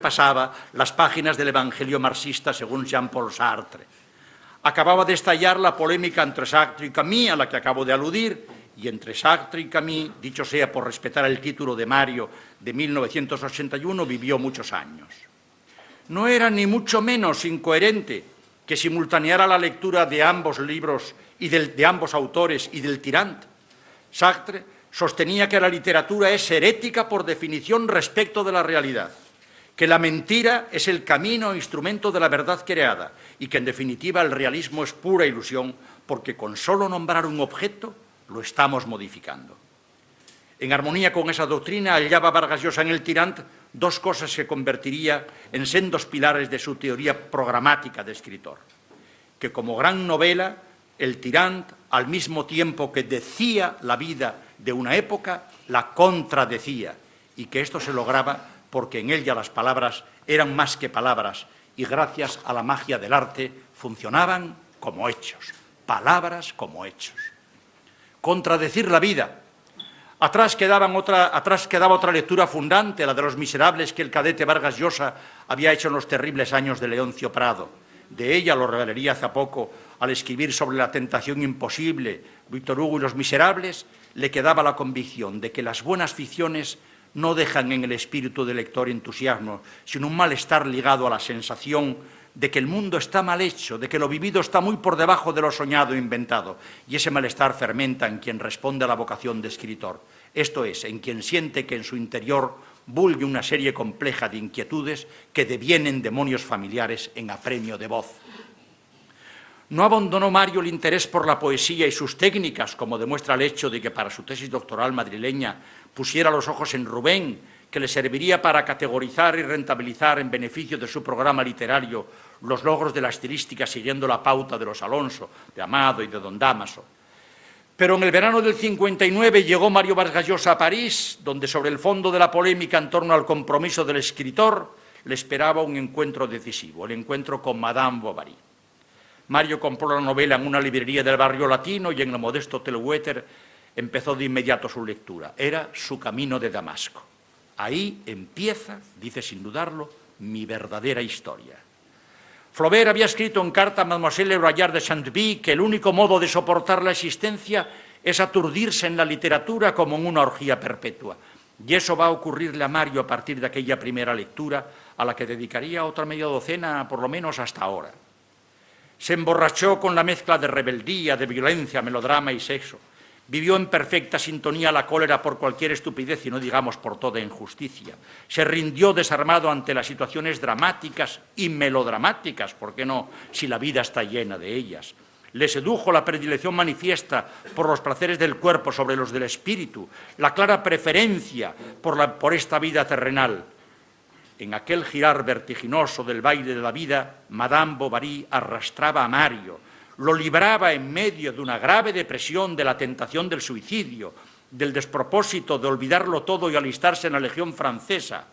pasaba las páginas del Evangelio marxista según Jean-Paul Sartre. Acababa de estallar la polémica entre Sartre y Camus, a la que acabo de aludir, y entre Sartre y Camus, dicho sea por respetar el título de Mario de 1981, vivió muchos años. No era ni mucho menos incoherente que simultaneara la lectura de ambos libros y de ambos autores y del Tirant. Sartre sostenía que la literatura es herética por definición respecto de la realidad, que la mentira es el camino e instrumento de la verdad creada y que, en definitiva, el realismo es pura ilusión porque con solo nombrar un objeto lo estamos modificando. En armonía con esa doctrina hallaba Vargas Llosa en el Tirant dos cosas que convertiría en sendos pilares de su teoría programática de escritor, que como gran novela, el Tirant, al mismo tiempo que decía la vida de una época, la contradecía, y que esto se lograba porque en ella las palabras eran más que palabras y gracias a la magia del arte funcionaban como hechos, palabras como hechos. Contradecir la vida. Atrás quedaba otra lectura fundante, la de Los Miserables, que el cadete Vargas Llosa había hecho en los terribles años de Leoncio Prado. De ella lo revelaría hace poco al escribir sobre La tentación imposible, Víctor Hugo y Los Miserables, le quedaba la convicción de que las buenas ficciones no dejan en el espíritu del lector entusiasmo, sino un malestar ligado a la sensación de que el mundo está mal hecho, de que lo vivido está muy por debajo de lo soñado e inventado, y ese malestar fermenta en quien responde a la vocación de escritor, esto es, en quien siente que en su interior bulgue una serie compleja de inquietudes que devienen demonios familiares en apremio de voz. No abandonó Mario el interés por la poesía y sus técnicas, como demuestra el hecho de que para su tesis doctoral madrileña pusiera los ojos en Rubén, que le serviría para categorizar y rentabilizar en beneficio de su programa literario los logros de la estilística siguiendo la pauta de los Alonso, de Amado y de Don Dámaso. Pero en el verano del 59 llegó Mario Vargas Llosa a París, donde sobre el fondo de la polémica en torno al compromiso del escritor le esperaba un encuentro decisivo, el encuentro con Madame Bovary. Mario compró la novela en una librería del barrio latino y en el modesto Hotel Huéter empezó de inmediato su lectura. Era Su camino de Damasco. Ahí empieza, dice sin dudarlo, mi verdadera historia. Flaubert había escrito en carta a Mademoiselle Royard de Chantilly que el único modo de soportar la existencia es aturdirse en la literatura como en una orgía perpetua. Y eso va a ocurrirle a Mario a partir de aquella primera lectura, a la que dedicaría otra media docena, por lo menos hasta ahora. Se emborrachó con la mezcla de rebeldía, de violencia, melodrama y sexo. Vivió en perfecta sintonía la cólera por cualquier estupidez y no digamos por toda injusticia. Se rindió desarmado ante las situaciones dramáticas y melodramáticas, ¿por qué no?, si la vida está llena de ellas. Le sedujo la predilección manifiesta por los placeres del cuerpo sobre los del espíritu, la clara preferencia por esta vida terrenal. En aquel girar vertiginoso del baile de la vida, Madame Bovary arrastraba a Mario, lo libraba en medio de una grave depresión de la tentación del suicidio, del despropósito de olvidarlo todo y alistarse en la Legión Francesa.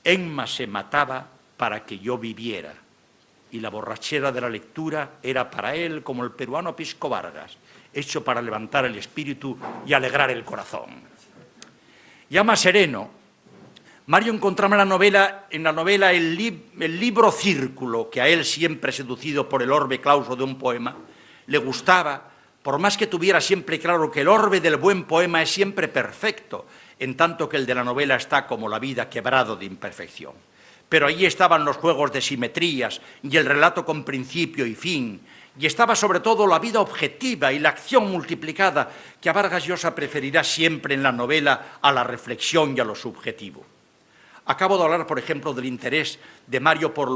Emma se mataba para que yo viviera, y la borrachera de la lectura era para él como el peruano Pisco Vargas, hecho para levantar el espíritu y alegrar el corazón. Ya más sereno, Mario encontraba en la novela el libro círculo, que a él, siempre seducido por el orbe clauso de un poema, le gustaba, por más que tuviera siempre claro que el orbe del buen poema es siempre perfecto, en tanto que el de la novela está como la vida quebrado de imperfección. Pero allí estaban los juegos de simetrías y el relato con principio y fin, y estaba sobre todo la vida objetiva y la acción multiplicada, que a Vargas Llosa preferirá siempre en la novela a la reflexión y a lo subjetivo. Acabo de hablar, por ejemplo, del interés de Mario por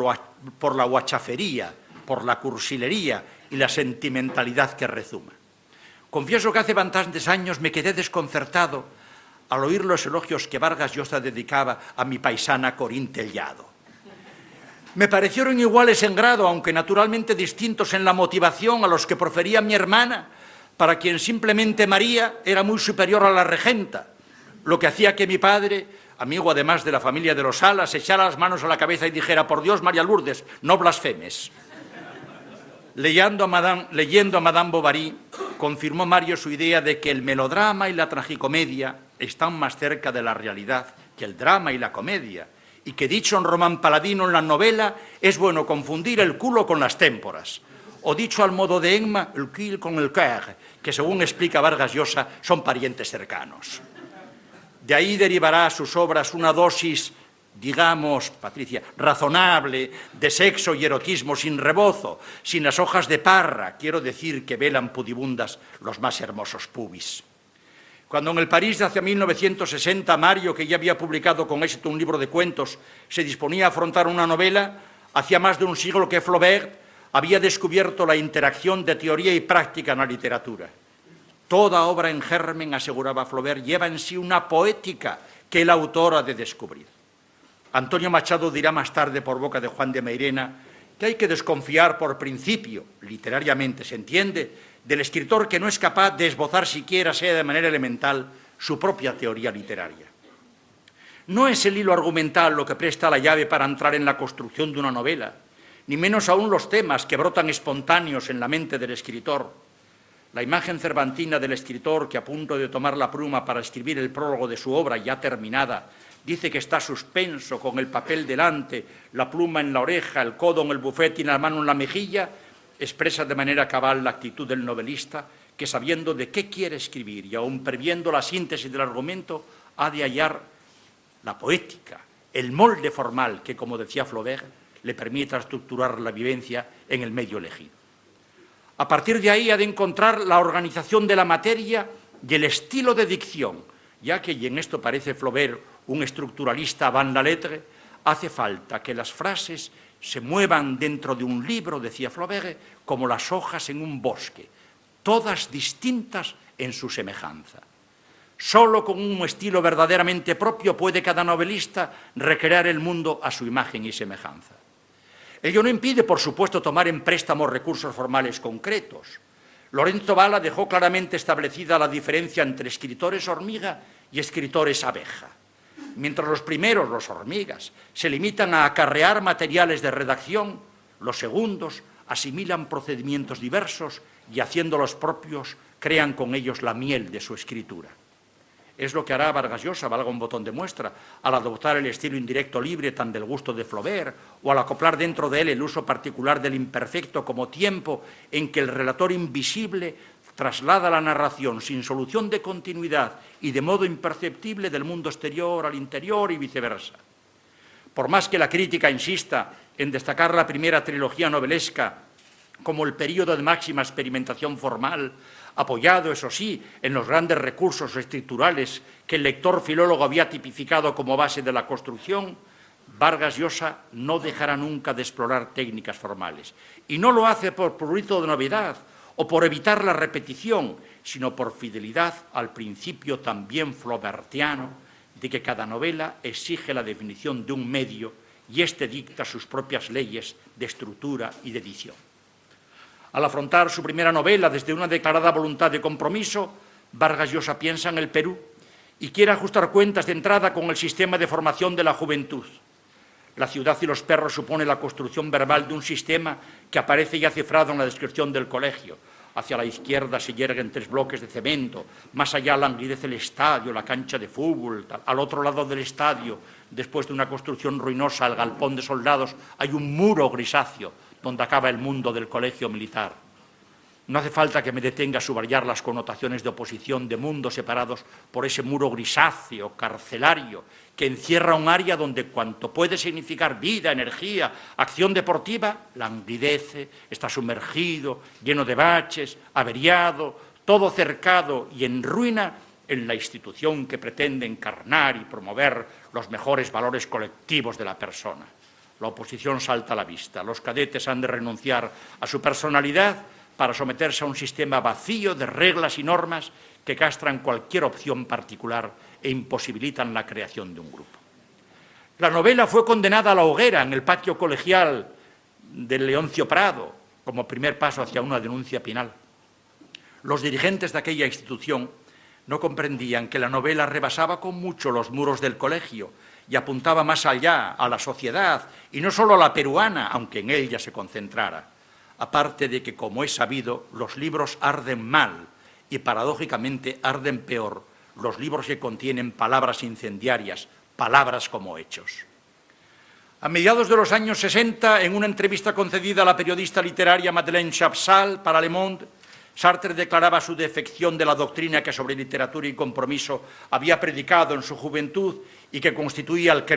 la guachafería, por la cursilería y la sentimentalidad que rezuma. Confieso que hace bastantes años me quedé desconcertado al oír los elogios que Vargas Llosa dedicaba a mi paisana Corín Tellado. Me parecieron iguales en grado, aunque naturalmente distintos en la motivación, a los que profería mi hermana, para quien simplemente María era muy superior a la regenta, lo que hacía que mi padre, amigo además de la familia de los Salas, echara las manos a la cabeza y dijera: por Dios, María Lourdes, no blasfemes. Leyendo a Madame Bovary, confirmó Mario su idea de que el melodrama y la tragicomedia están más cerca de la realidad que el drama y la comedia, y que dicho en Román Paladino en la novela, es bueno confundir el culo con las témporas. O dicho al modo de Enma, el cul con el cœur, que según explica Vargas Llosa, son parientes cercanos. De ahí derivará a sus obras una dosis, digamos, Patricia, razonable de sexo y erotismo sin rebozo, sin las hojas de parra, quiero decir que velan pudibundas los más hermosos pubis. Cuando en el París de hacia 1960 Mario, que ya había publicado con éxito un libro de cuentos, se disponía a afrontar una novela, hacía más de un siglo que Flaubert había descubierto la interacción de teoría y práctica en la literatura. Toda obra en germen, aseguraba Flaubert, lleva en sí una poética que el autor ha de descubrir. Antonio Machado dirá más tarde por boca de Juan de Mairena que hay que desconfiar por principio, literariamente se entiende, del escritor que no es capaz de esbozar siquiera, sea de manera elemental, su propia teoría literaria. No es el hilo argumental lo que presta la llave para entrar en la construcción de una novela, ni menos aún los temas que brotan espontáneos en la mente del escritor. La imagen cervantina del escritor que, a punto de tomar la pluma para escribir el prólogo de su obra ya terminada, dice que está suspenso con el papel delante, la pluma en la oreja, el codo en el bufete y la mano en la mejilla, expresa de manera cabal la actitud del novelista que, sabiendo de qué quiere escribir y aun previendo la síntesis del argumento, ha de hallar la poética, el molde formal que, como decía Flaubert, le permita estructurar la vivencia en el medio elegido. A partir de ahí ha de encontrar la organización de la materia y el estilo de dicción, ya que, y en esto parece Flaubert un estructuralista avant la lettre, hace falta que las frases se muevan dentro de un libro, decía Flaubert, como las hojas en un bosque, todas distintas en su semejanza. Solo con un estilo verdaderamente propio puede cada novelista recrear el mundo a su imagen y semejanza. Ello no impide, por supuesto, tomar en préstamo recursos formales concretos. Lorenzo Valla dejó claramente establecida la diferencia entre escritores hormiga y escritores abeja. Mientras los primeros, los hormigas, se limitan a acarrear materiales de redacción, los segundos asimilan procedimientos diversos y, haciendo los propios, crean con ellos la miel de su escritura. Es lo que hará Vargas Llosa, valga un botón de muestra, al adoptar el estilo indirecto libre tan del gusto de Flaubert, o al acoplar dentro de él el uso particular del imperfecto como tiempo en que el relator invisible traslada la narración sin solución de continuidad y de modo imperceptible del mundo exterior al interior y viceversa. Por más que la crítica insista en destacar la primera trilogía novelesca como el período de máxima experimentación formal, apoyado, eso sí, en los grandes recursos estructurales que el lector filólogo había tipificado como base de la construcción, Vargas Llosa no dejará nunca de explorar técnicas formales. Y no lo hace por prurito de novedad o por evitar la repetición, sino por fidelidad al principio también flaubertiano de que cada novela exige la definición de un medio y éste dicta sus propias leyes de estructura y de edición. Al afrontar su primera novela desde una declarada voluntad de compromiso, Vargas Llosa piensa en el Perú y quiere ajustar cuentas de entrada con el sistema de formación de la juventud. La ciudad y los perros supone la construcción verbal de un sistema que aparece ya cifrado en la descripción del colegio. Hacia la izquierda se yerguen 3 bloques de cemento, más allá languidece el estadio, la cancha de fútbol. Al otro lado del estadio, después de una construcción ruinosa, el galpón de soldados, hay un muro grisáceo donde acaba el mundo del colegio militar. No hace falta que me detenga a subrayar las connotaciones de oposición de mundos separados por ese muro grisáceo, carcelario, que encierra un área donde cuanto puede significar vida, energía, acción deportiva, languidece, está sumergido, lleno de baches, averiado, todo cercado y en ruina en la institución que pretende encarnar y promover los mejores valores colectivos de la persona. La oposición salta a la vista. Los cadetes han de renunciar a su personalidad para someterse a un sistema vacío de reglas y normas que castran cualquier opción particular e imposibilitan la creación de un grupo. La novela fue condenada a la hoguera en el patio colegial de Leoncio Prado como primer paso hacia una denuncia penal. Los dirigentes de aquella institución no comprendían que la novela rebasaba con mucho los muros del colegio y apuntaba más allá, a la sociedad, y no solo a la peruana, aunque en ella se concentrara. Aparte de que, como es sabido, los libros arden mal y, paradójicamente, arden peor los libros que contienen palabras incendiarias, palabras como hechos. A mediados de los años 60, en una entrevista concedida a la periodista literaria Madeleine Chapsal para Le Monde, Sartre declaraba su defección de la doctrina que sobre literatura y compromiso había predicado en su juventud y que constituía el credo